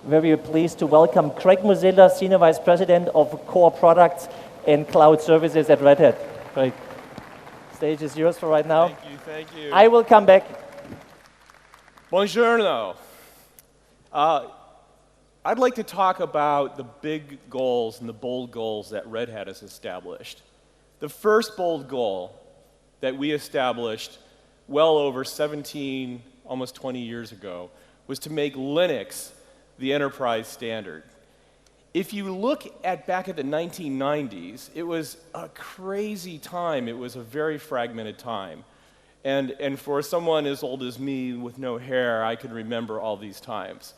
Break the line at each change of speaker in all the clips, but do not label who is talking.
very pleased to welcome Craig Muzilla, Senior Vice President of Core Products and Cloud Services at Red Hat. Craig, stage is yours for right now.
Thank you.
I will come back.
Buongiorno. I'd like to talk about the big goals and the bold goals that Red Hat has established. The first bold goal that we established well over 17, almost 20 years ago, was to make Linux the enterprise standard. If you look back at the 1990s, it was a crazy time. It was a very fragmented time. And for someone as old as me with no hair, I can remember all these times.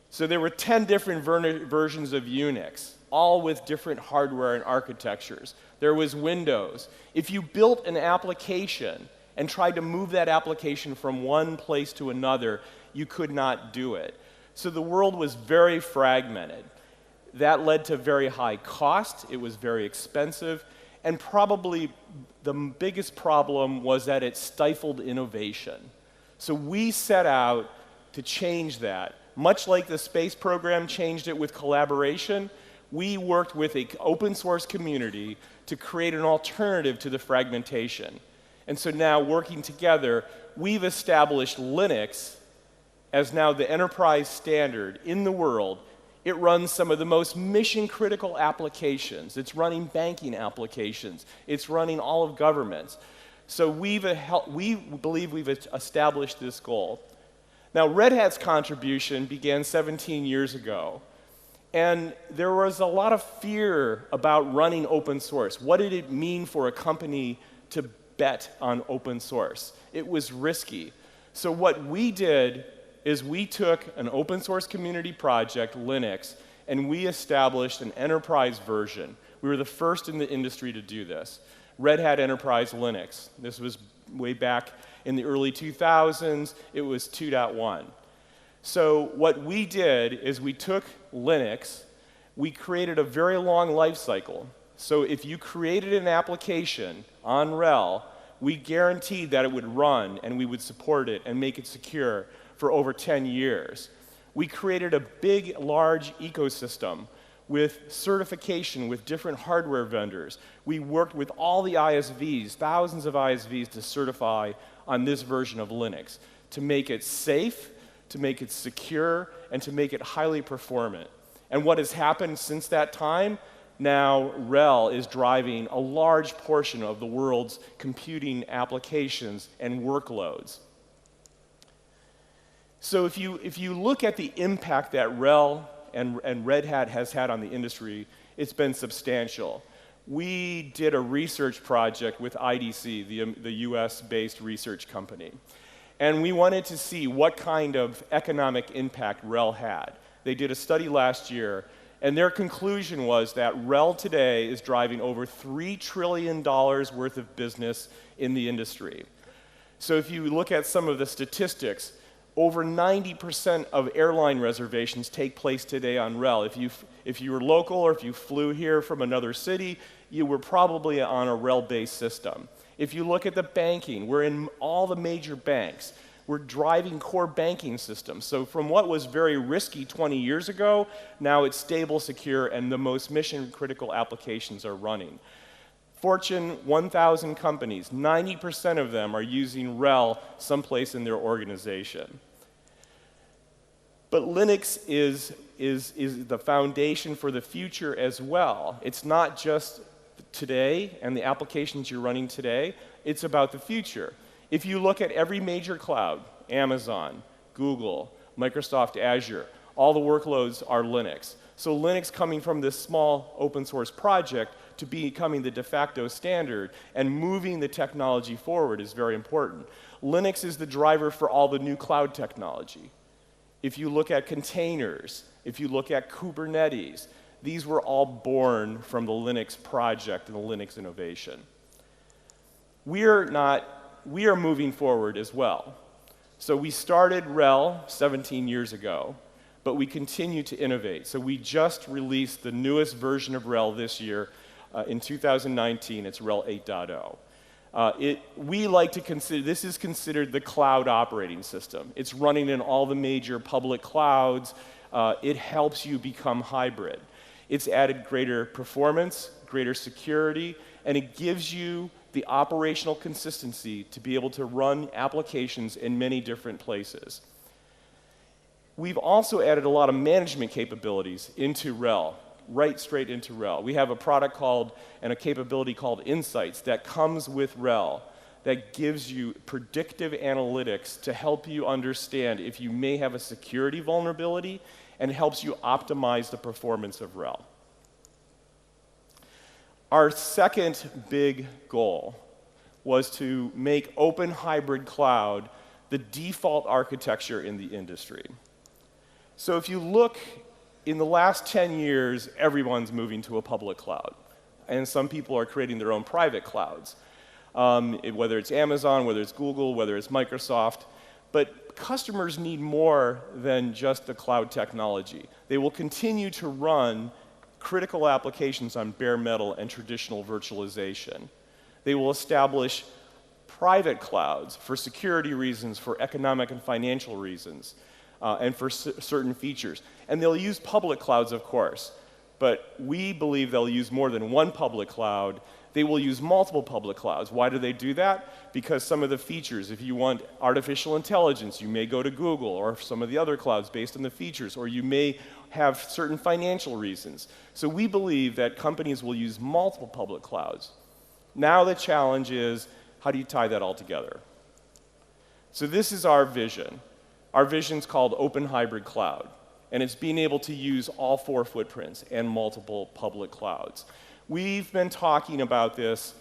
So there were 10 different versions of Unix, all with different hardware and architectures. There was Windows. If you built an application and tried to move that application from one place to another, you could not do it. So the world was very fragmented. That led to very high cost. It was very expensive. And probably the biggest problem was that it stifled innovation. So we set out to change that. Much like the space program changed it with collaboration, we worked with an open source community to create an alternative to the fragmentation. And so now, working together, we've established Linux as now the enterprise standard in the world. It runs some of the most mission-critical applications. It's running banking applications. It's running all of governments. So we believe we've established this goal. Now, Red Hat's contribution began 17 years ago. And there was a lot of fear about running open source. What did it mean for a company to bet on open source? It was risky. So what we did is we took an open source community project, Linux, and we established an enterprise version. We were the first in the industry to do this. Red Hat Enterprise Linux. This was way back in the early 2000s. It was 2.1. So what we did is we took Linux, we created a very long life cycle. So if you created an application on RHEL, we guaranteed that it would run and we would support it and make it secure for over 10 years. We created a big, large ecosystem with certification with different hardware vendors. We worked with all the ISVs, thousands of ISVs, to certify on this version of Linux, to make it safe, to make it secure, and to make it highly performant. And what has happened since that time? Now RHEL is driving a large portion of the world's computing applications and workloads. So if you look at the impact that RHEL and Red Hat has had on the industry, it's been substantial. We did a research project with IDC, the US-based research company. And we wanted to see what kind of economic impact RHEL had. They did a study last year, and their conclusion was that RHEL today is driving over $3 trillion worth of business in the industry. So if you look at some of the statistics, over 90% of airline reservations take place today on RHEL. If you were local or if you flew here from another city, you were probably on a RHEL-based system. If you look at the banking, we're in all the major banks. We're driving core banking systems. So from what was very risky 20 years ago, now it's stable, secure, and the most mission-critical applications are running. Fortune 1,000 companies, 90% of them are using RHEL someplace in their organization. But Linux is the foundation for the future as well. It's not just today and the applications you're running today, it's about the future. If you look at every major cloud, Amazon, Google, Microsoft Azure, all the workloads are Linux. So Linux coming from this small open source project to becoming the de facto standard and moving the technology forward is very important. Linux is the driver for all the new cloud technology. If you look at containers, if you look at Kubernetes, these were all born from the Linux project and the Linux innovation. We are moving forward as well. So we started RHEL 17 years ago, but we continue to innovate. So we just released the newest version of RHEL this year. In 2019, it's RHEL 8.0. We like to consider, this is considered the cloud operating system. It's running in all the major public clouds. it helps you become hybrid. It's added greater performance, greater security, and it gives you the operational consistency to be able to run applications in many different places. We've also added a lot of management capabilities into RHEL, right straight into RHEL. We have a product called, and a capability called Insights that comes with RHEL that gives you predictive analytics to help you understand if you may have a security vulnerability and helps you optimize the performance of RHEL. Our second big goal was to make open hybrid cloud the default architecture in the industry. So if you look, in the last 10 years, everyone's moving to a public cloud. And some people are creating their own private clouds, whether it's Amazon, whether it's Google, whether it's Microsoft. But customers need more than just the cloud technology. They will continue to run critical applications on bare metal and traditional virtualization. They will establish private clouds for security reasons, for economic and financial reasons, and for certain features. And they'll use public clouds, of course, but we believe they'll use more than one public cloud. They will use multiple public clouds. Why do they do that? Because some of the features, if you want artificial intelligence, you may go to Google or some of the other clouds based on the features, or you may have certain financial reasons. So we believe that companies will use multiple public clouds. Now the challenge is, how do you tie that all together? So this is our vision. Our vision's called Open Hybrid Cloud, and it's being able to use all 4 footprints and multiple public clouds. We've been talking about this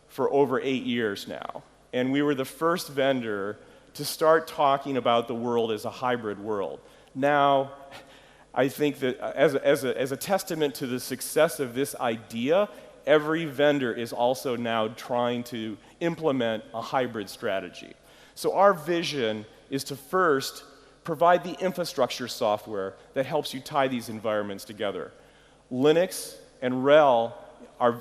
for over 8 years now, and we were the first vendor to start talking about the world as a hybrid world. Now, I think that as a testament to the success of this idea, every vendor is also now trying to implement a hybrid strategy. So our vision is to first provide the infrastructure software that helps you tie these environments together. Linux and RHEL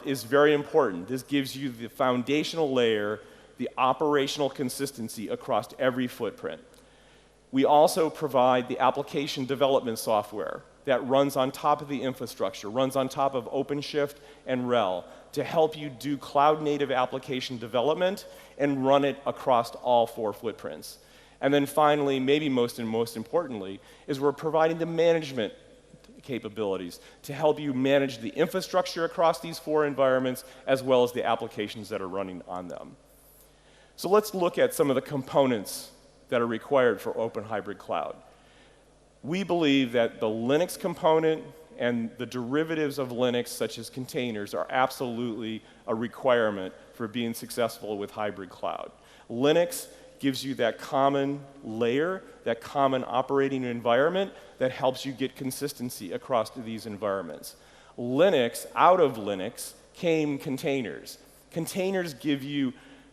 is very important. This gives you the foundational layer, the operational consistency across every footprint. We also provide the application development software that runs on top of the infrastructure, runs on top of OpenShift and RHEL to help you do cloud-native application development and run it across all 4 footprints. And then finally, maybe most importantly, is we're providing the management capabilities to help you manage the infrastructure across these 4 environments as well as the applications that are running on them. So let's look at some of the components that are required for Open Hybrid Cloud. We believe that the Linux component and the derivatives of Linux, such as containers, are absolutely a requirement for being successful with hybrid cloud. Linux gives you that common layer, that common operating environment that helps you get consistency across these environments. Out of Linux came containers. Containers give you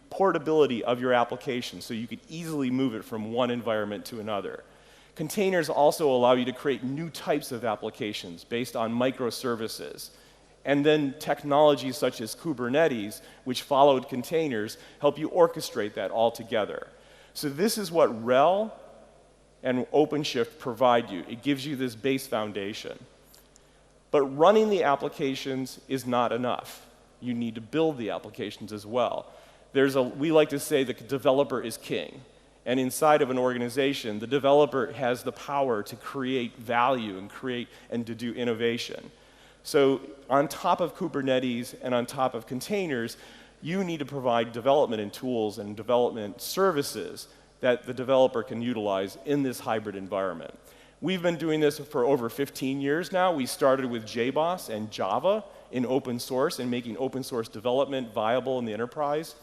portability of your application so you could easily move it from one environment to another. Containers also allow you to create new types of applications based on microservices. And then technologies such as Kubernetes, which followed containers, help you orchestrate that all together. So this is what RHEL and OpenShift provide you. It gives you this base foundation. But running the applications is not enough. You need to build the applications as well. We like to say the developer is king. And inside of an organization, the developer has the power to create value and to do innovation. So on top of Kubernetes and on top of containers, you need to provide development and tools and development services that the developer can utilize in this hybrid environment. We've been doing this for over 15 years now. We started with JBoss and Java in open source and making open source development viable in the enterprise.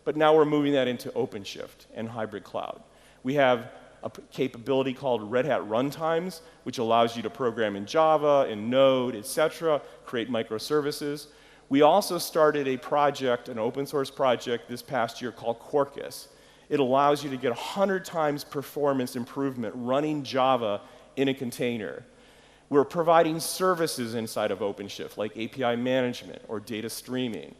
But now we're moving that into OpenShift and hybrid cloud. We have a capability called Red Hat Runtimes, which allows you to program in Java, in Node, etc., create microservices. We also started a project, an open source project this past year called Quarkus. It allows you to get 100 times performance improvement running Java in a container. We're providing services inside of OpenShift, like API management or data streaming.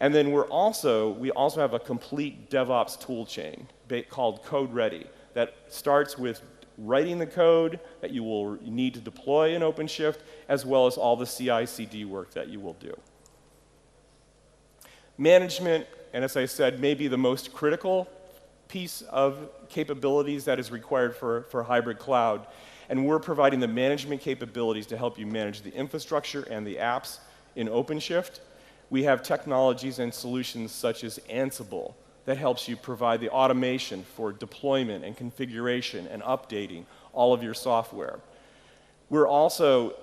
And then we also have a complete DevOps toolchain called Code Ready that starts with writing the code that you will need to deploy in OpenShift, as well as all the CI/CD work that you will do. Management, and as I said, may be the most critical piece of capabilities that is required for hybrid cloud. And we're providing the management capabilities to help you manage the infrastructure and the apps in OpenShift. We have technologies and solutions such as Ansible that helps you provide the automation for deployment and configuration and updating all of your software. We're also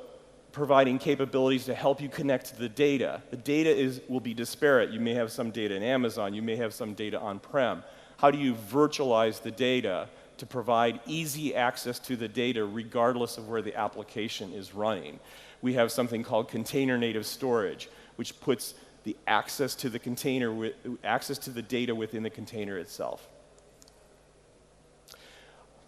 providing capabilities to help you connect to the data. The data will be disparate. You may have some data in Amazon. You may have some data on-prem. How do you virtualize the data to provide easy access to the data regardless of where the application is running? We have something called container native storage, which puts the access to the container, access to the data within the container itself.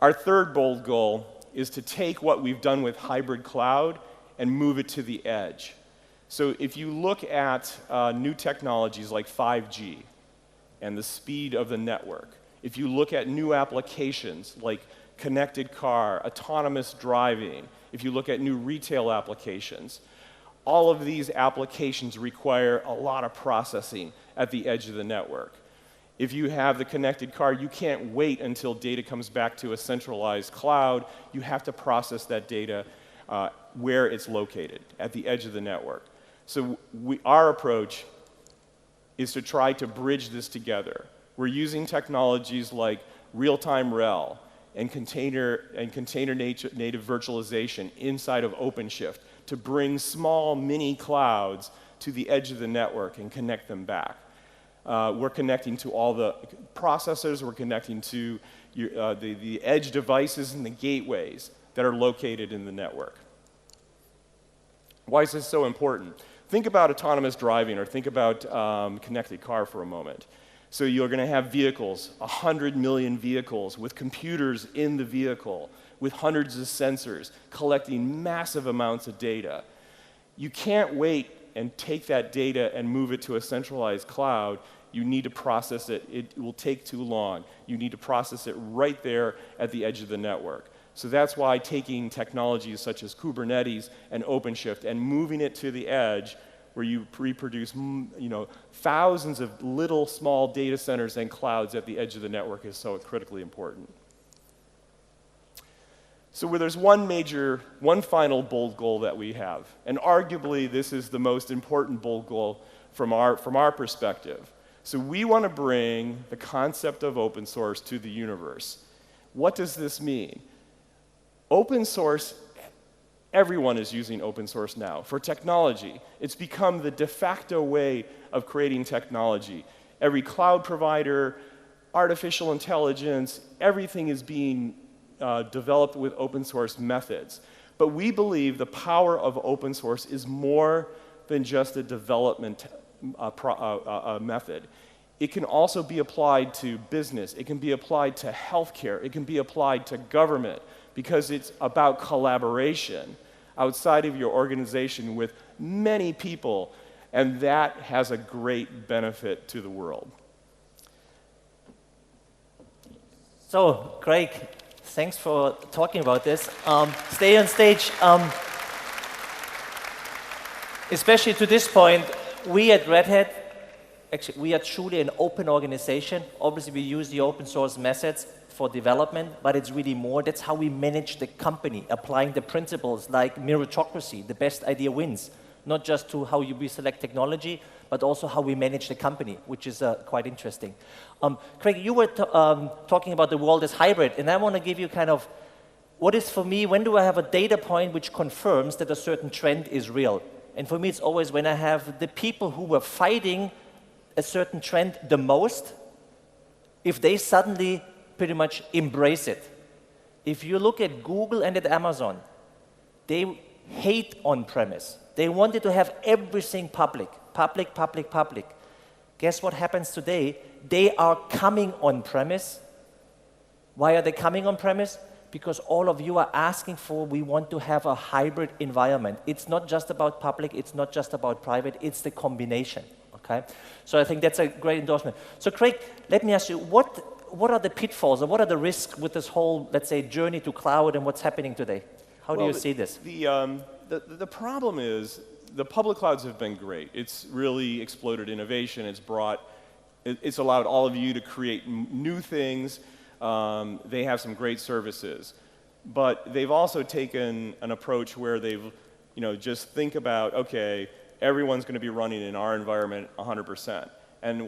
Our third bold goal is to take what we've done with hybrid cloud and move it to the edge. So if you look at new technologies like 5G and the speed of the network, if you look at new applications like connected car, autonomous driving, if you look at new retail applications, all of these applications require a lot of processing at the edge of the network. If you have the connected car, you can't wait until data comes back to a centralized cloud. You have to process that data where it's located, at the edge of the network. So our approach is to try to bridge this together. We're using technologies like real-time rel and container native virtualization inside of OpenShift to bring small mini clouds to the edge of the network and connect them back. We're connecting to all the processors, we're connecting to the edge devices and the gateways that are located in the network. Why is this so important? Think about autonomous driving or think about connected car for a moment. So you're going to have vehicles, 100 million vehicles with computers in the vehicle, with hundreds of sensors, collecting massive amounts of data. You can't wait and take that data and move it to a centralized cloud. You need to process it. It will take too long. You need to process it right there at the edge of the network. So that's why taking technologies such as Kubernetes and OpenShift and moving it to the edge where you reproduce thousands of little small data centers and clouds at the edge of the network is so critically important. So where there's one final bold goal that we have, and arguably this is the most important bold goal from our perspective. So we want to bring the concept of open source to the universe. What does this mean? Open source, everyone is using open source now for technology. It's become the de facto way of creating technology. Every cloud provider, artificial intelligence, everything is being developed with open source methods. But we believe the power of open source is more than just a development method. It can also be applied to business. It can be applied to healthcare. It can be applied to government because it's about collaboration outside of your organization with many people, and that has a great benefit to the world.
So, Craig, thanks for talking about this. Stay on stage. Especially to this point, we at Red Hat, actually, we are truly an open organization. Obviously, we use the open source methods for development, but it's really more. That's how we manage the company, applying the principles like meritocracy, the best idea wins, not just to how we select technology, but also how we manage the company, which is quite interesting. Craig, you were talking about the world as hybrid, and I want to give you kind of what is for me, when do I have a data point which confirms that a certain trend is real? And for me, it's always when I have the people who were fighting a certain trend the most, if they suddenly pretty much embrace it. If you look at Google and at Amazon, they hate on-premise. They wanted to have everything public. Public, public, public. Guess what happens today? They are coming on-premise. Why are they coming on-premise? Because all of you are asking for, we want to have a hybrid environment. It's not just about public, it's not just about private, it's the combination, okay? So I think that's a great endorsement. So Craig, let me ask you, what what are the pitfalls or what are the risks with this whole, let's say, journey to cloud and what's happening today? How do you see this?
The problem is the public clouds have been great. It's really exploded innovation. It's allowed all of you to create new things. They have some great services. But they've also taken an approach where they've, just think about, okay, everyone's going to be running in our environment 100%. And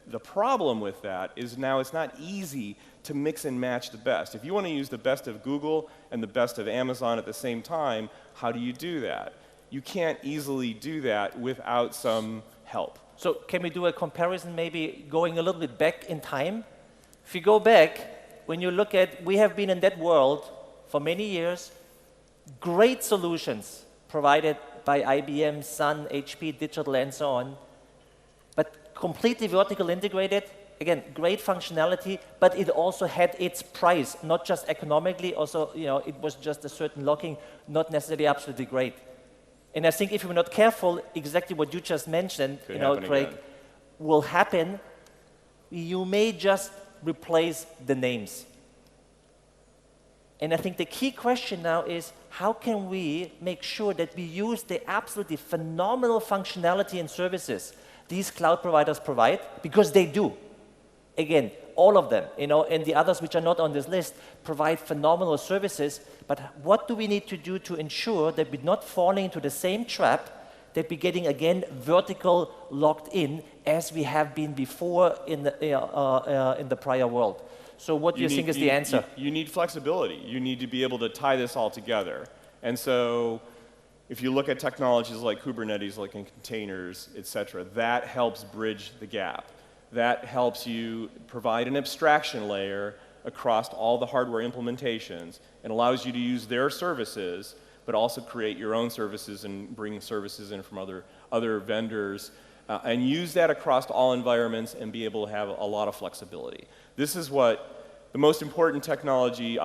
the problem with that is now it's not easy to mix and match the best. If you want to use the best of Google and the best of Amazon at the same time, how do you do that? You can't easily do that without some help.
So can we do a comparison, maybe going a little bit back in time? If you go back, when you look at, we have been in that world for many years, great solutions provided by IBM, Sun, HP, Digital, and so on, but completely vertical integrated. Again, great functionality, but it also had its price, not just economically, also, it was just a certain locking, not necessarily absolutely great. And I think if you're not careful, exactly what you just mentioned, Craig, will happen. You may just replace the names. And I think the key question now is, how can we make sure that we use the absolutely phenomenal functionality and services these cloud providers provide, because they do. Again, all of them, and the others which are not on this list provide phenomenal services, but what do we need to do to ensure that we're not falling into the same trap that we're getting, again, vertical locked in as we have been before in the prior world? So what do you think is the answer?
You need flexibility. You need to be able to tie this all together. And so if you look at technologies like Kubernetes, like in containers, et cetera, that helps bridge the gap. That helps you provide an abstraction layer across all the hardware implementations and allows you to use their services, but also create your own services and bring services in from other vendors, and use that across all environments and be able to have a lot of flexibility. This is what the most important technology,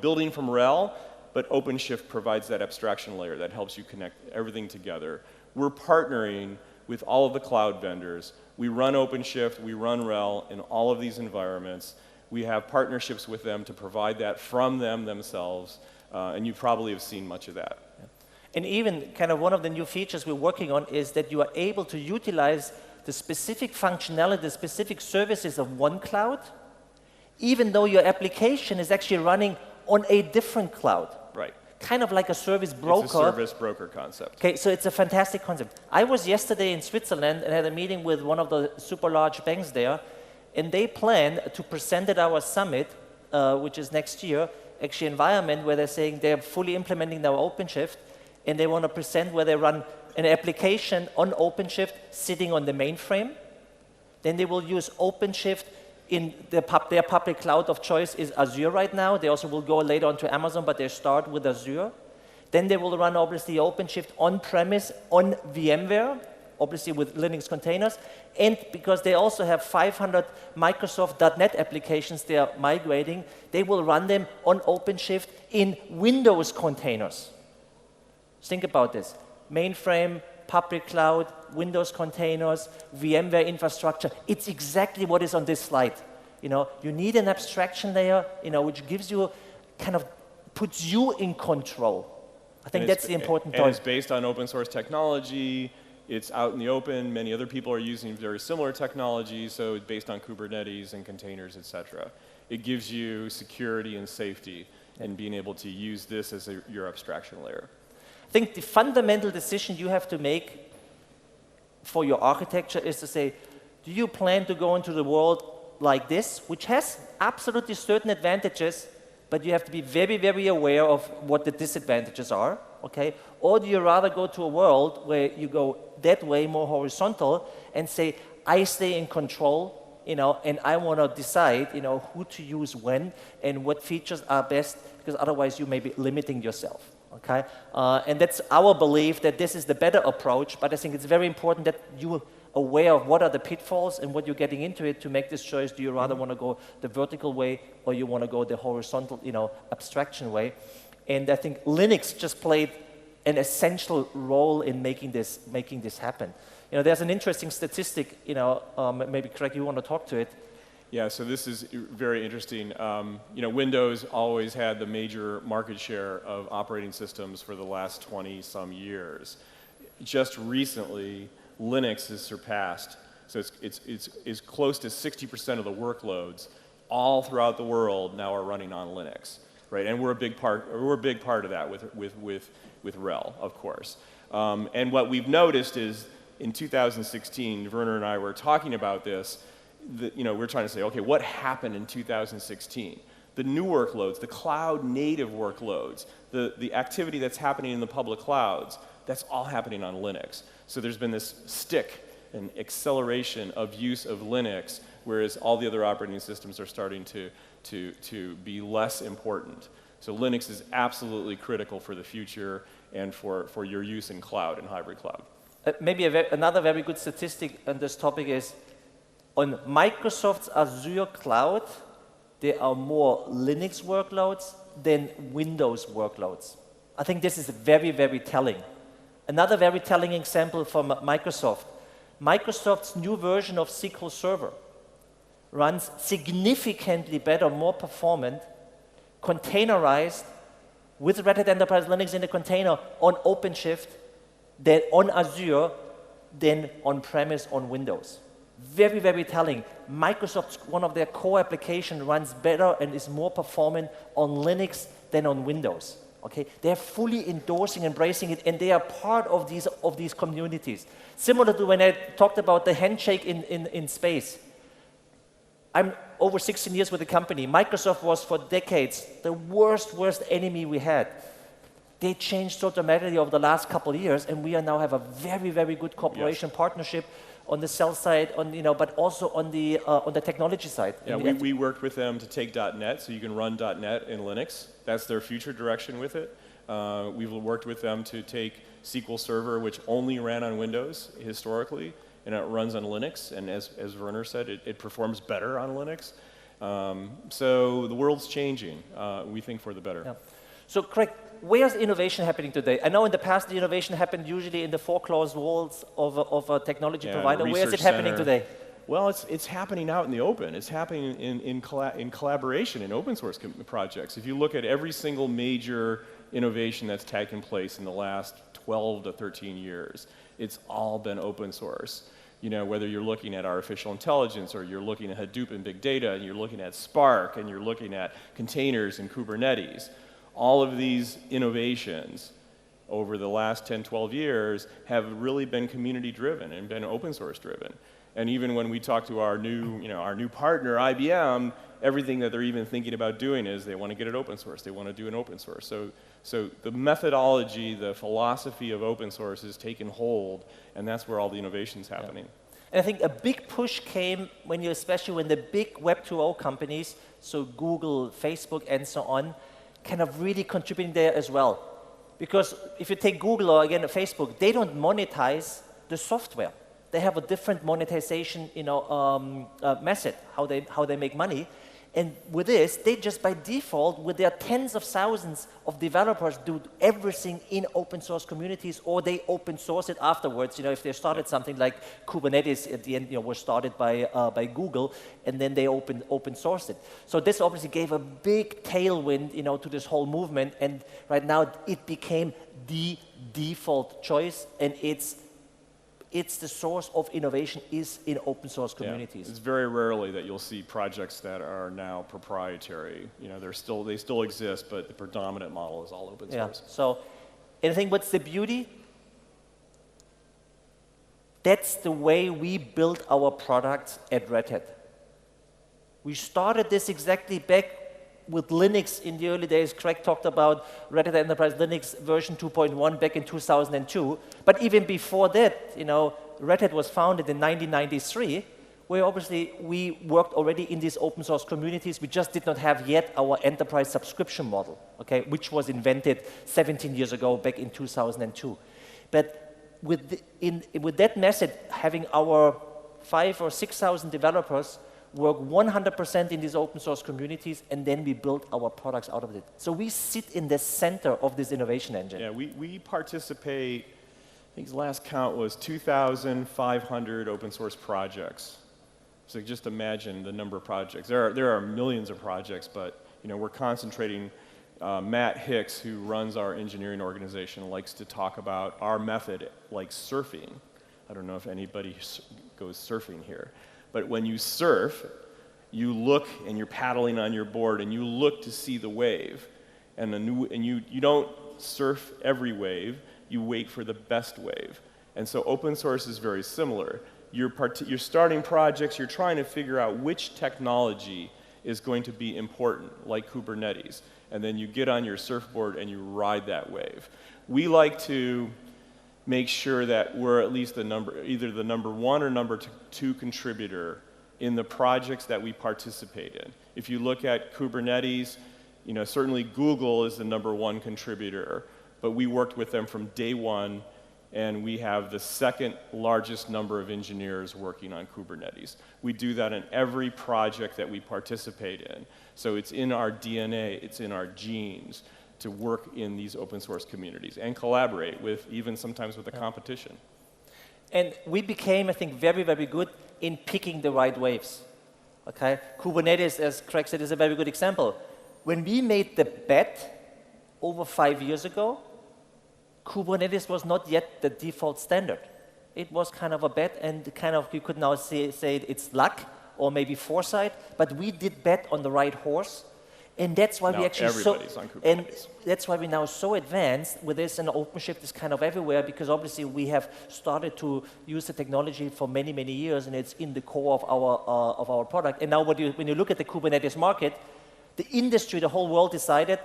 building from RHEL, but OpenShift provides that abstraction layer that helps you connect everything together. We're partnering with all of the cloud vendors. We run OpenShift, we run RHEL in all of these environments. We have partnerships with them to provide that from them themselves, and you probably have seen much of that.
And even kind of one of the new features we're working on is that you are able to utilize the specific functionality, the specific services of one cloud, even though your application is actually running on a different cloud.
Right.
Kind of like a service broker.
It's a service broker concept.
Okay, so it's a fantastic concept. I was yesterday in Switzerland and had a meeting with one of the super large banks there, and they plan to present at our summit, which is next year, actually an environment where they're saying they're fully implementing now OpenShift, and they want to present where they run an application on OpenShift sitting on the mainframe. Then they will use OpenShift in their public cloud of choice is Azure right now. They also will go later on to Amazon, but they start with Azure. Then they will run, obviously, OpenShift on-premise on VMware, obviously with Linux containers. And because they also have 500 Microsoft .NET applications they are migrating, they will run them on OpenShift in Windows containers. Think about this. Mainframe, public cloud, Windows containers, VMware infrastructure. It's exactly what is on this slide. You need an abstraction layer, which gives you, kind of puts you in control. I think that's the important point.
And it's based on open source technology. It's out in the open. Many other people are using very similar technologies, so it's based on Kubernetes and containers, et cetera. It gives you security and safety and being able to use this as your abstraction layer.
I think the fundamental decision you have to make for your architecture is to say, do you plan to go into the world like this, which has absolutely certain advantages, but you have to be very, very aware of what the disadvantages are, okay? Or do you rather go to a world where you go that way, more horizontal, and say, I stay in control, and I want to decide, who to use when and what features are best, because otherwise you may be limiting yourself. Okay, and that's our belief that this is the better approach, but I think it's very important that you're aware of what are the pitfalls and what you're getting into it to make this choice. Do you rather want to go the vertical way or you want to go the horizontal, abstraction way? And I think Linux just played an essential role in making this happen. There's an interesting statistic, maybe Craig, you want to talk to it.
Yeah, so this is very interesting. You know, Windows always had the major market share of operating systems for the last 20-some years. Just recently, Linux has surpassed, so it's close to 60% of the workloads all throughout the world now are running on Linux, right? And we're a big part of that with RHEL, of course. And what we've noticed is in 2016, Werner and I were talking about this. You know, we're trying to say, okay, what happened in 2016? The new workloads, the cloud-native workloads, the activity that's happening in the public clouds, that's all happening on Linux. So there's been this stick and acceleration of use of Linux, whereas all the other operating systems are starting to be less important. So Linux is absolutely critical for the future and for your use in cloud and hybrid cloud.
Maybe another very good statistic on this topic is, on Microsoft's Azure cloud, there are more Linux workloads than Windows workloads. I think this is very, very telling. Another very telling example from Microsoft. Microsoft's new version of SQL Server runs significantly better, more performant, containerized, with Red Hat Enterprise Linux in the container on OpenShift, than on Azure, than on-premise on Windows. Very, very telling. Microsoft's, one of their core applications runs better and is more performant on Linux than on Windows. Okay? They're fully endorsing, embracing it, and they are part of these communities. Similar to when I talked about the handshake in space. I'm over 16 years with the company. Microsoft was for decades the worst enemy we had. They changed so dramatically over the last couple of years, and we now have a very, very good cooperation partnership on the sell side, but also on the technology side.
Yeah, we worked with them to take .NET, so you can run .NET in Linux. That's their future direction with it. We've worked with them to take SQL Server, which only ran on Windows historically, and it runs on Linux. And as Werner said, it performs better on Linux. So the world's changing, we think, for the better.
Yeah. So Craig, where's innovation happening today? I know in the past the innovation happened usually in the four closed walls of a technology provider. Where is it happening today?
Well, it's happening out in the open. It's happening in collaboration in open source projects. If you look at every single major innovation that's taken place in the last 12 to 13 years, it's all been open source. You know, whether you're looking at artificial intelligence, or you're looking at Hadoop and big data, and you're looking at Spark, and you're looking at containers and Kubernetes. All of these innovations over the last 10, 12 years have really been community driven and been open source driven. And even when we talk to our new partner, IBM, everything that they're even thinking about doing is they want to get it open source. They want to do an open source. So the methodology, the philosophy of open source is taken hold, and that's where all the innovation's happening.
And I think a big push came especially when the big Web 2.0 companies, so Google, Facebook, and so on, kind of really contributing there as well. Because if you take Google or again Facebook, they don't monetize the software. They have a different monetization method, how they make money. And with this, they just by default, with their tens of thousands of developers, do everything in open source communities, or they open source it afterwards. You know, if they started something like Kubernetes at the end, was started by Google, and then they open sourced it. So this obviously gave a big tailwind, to this whole movement. And right now, it became the default choice, and it's the source of innovation is in open source communities.
Yeah. It's very rarely that you'll see projects that are now proprietary. You know, they still exist, but the predominant model is all open source.
So, and I think what's the beauty? That's the way we built our products at Red Hat. We started this exactly back with Linux in the early days. Craig talked about Red Hat Enterprise Linux version 2.1 back in 2002. But even before that, Red Hat was founded in 1993, where obviously we worked already in these open source communities. We just did not have yet our enterprise subscription model, okay, which was invented 17 years ago, back in 2002. But with that method, having our 5,000 or 6,000 developers work 100% in these open source communities, and then we build our products out of it. So we sit in the center of this innovation engine.
Yeah, we participate, I think the last count was 2,500 open source projects. So just imagine the number of projects. There are millions of projects, but we're concentrating. Matt Hicks, who runs our engineering organization, likes to talk about our method like surfing. I don't know if anybody goes surfing here, but when you surf, you look and you're paddling on your board and you look to see the wave, and you don't surf every wave. You wait for the best wave. And so open source is very similar. You're starting projects. You're trying to figure out which technology is going to be important, like Kubernetes. And then you get on your surfboard and you ride that wave. We like to make sure that we're at least either the number one or number two contributor in the projects that we participate in. If you look at Kubernetes, certainly Google is the number one contributor, but we worked with them from day one, and we have the second largest number of engineers working on Kubernetes. We do that in every project that we participate in. So it's in our DNA, it's in our genes to work in these open source communities and collaborate with, even sometimes with the competition.
And we became, I think, very, very good in picking the right waves. Okay? Kubernetes, as Craig said, is a very good example. When we made the bet over 5 years ago, Kubernetes was not yet the default standard. It was kind of a bet, and you could now say it's luck or maybe foresight, but we did bet on the right horse, and that's why
now
we actually
everybody's on Kubernetes.
And that's why we're now so advanced with this, and OpenShift is kind of everywhere, because obviously we have started to use the technology for many, many years, and it's in the core of our product. And now when you look at the Kubernetes market, the industry, the whole world decided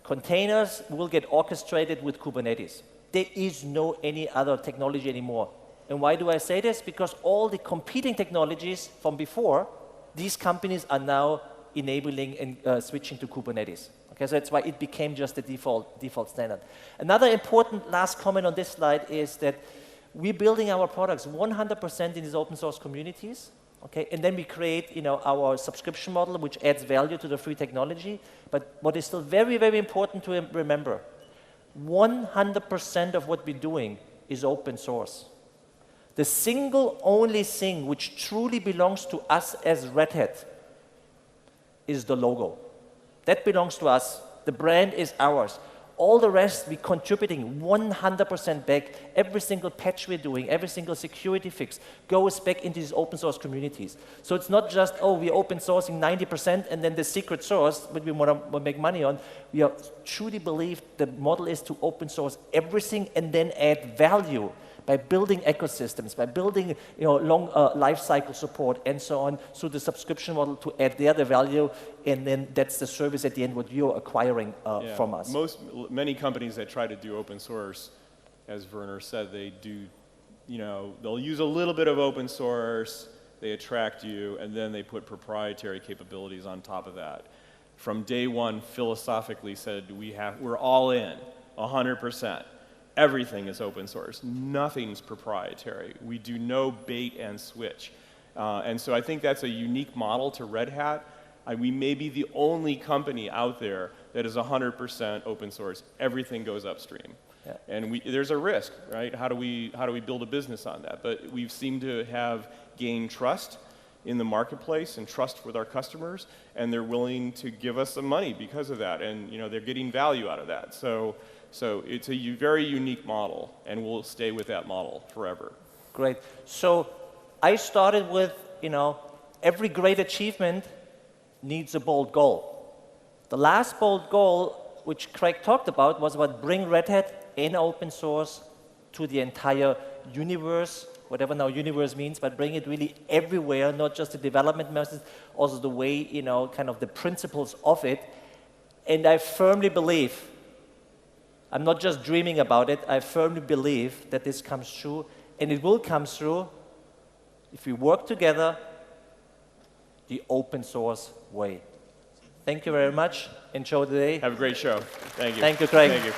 containers will get orchestrated with Kubernetes. There is no any other technology anymore. And why do I say this? Because all the competing technologies from before, these companies are now enabling and switching to Kubernetes. Okay, so that's why it became just the default standard. Another important last comment on this slide is that we're building our products 100% in these open source communities. Okay, and then we create, our subscription model, which adds value to the free technology. But what is still very, very important to remember, 100% of what we're doing is open source. The single only thing which truly belongs to us as Red Hat is the logo. That belongs to us. The brand is ours. All the rest, we're contributing 100% back. Every single patch we're doing, every single security fix goes back into these open source communities. So it's not just, we're open sourcing 90% and then the secret source, what we want to make money on. We truly believe the model is to open source everything and then add value by building ecosystems, by building long life cycle support and so on through the subscription model to add the value, and then that's the service at the end what you're acquiring from us.
Many companies that try to do open source, as Werner said, they do, they'll use a little bit of open source, they attract you, and then they put proprietary capabilities on top of that. From day one, philosophically said we're all in, 100%. Everything is open source. Nothing's proprietary. We do no bait and switch. And so I think that's a unique model to Red Hat. We may be the only company out there that is 100% open source. Everything goes upstream. Yeah. And there's a risk, right? How do we build a business on that? But we seem to have gained trust in the marketplace and trust with our customers, and they're willing to give us some money because of that, and they're getting value out of that. So it's a very unique model, and we'll stay with that model forever.
Great. So I started with, every great achievement needs a bold goal. The last bold goal, which Craig talked about, was about bring Red Hat in open source to the entire universe, whatever now universe means, but bring it really everywhere, not just the development methods, also the way, kind of the principles of it. And I firmly believe, I'm not just dreaming about it, I firmly believe that this comes true, and it will come through if we work together the open source way. Thank you very much. Enjoy the day.
Have a great show. Thank you.
Thank you, Craig.
Thank you.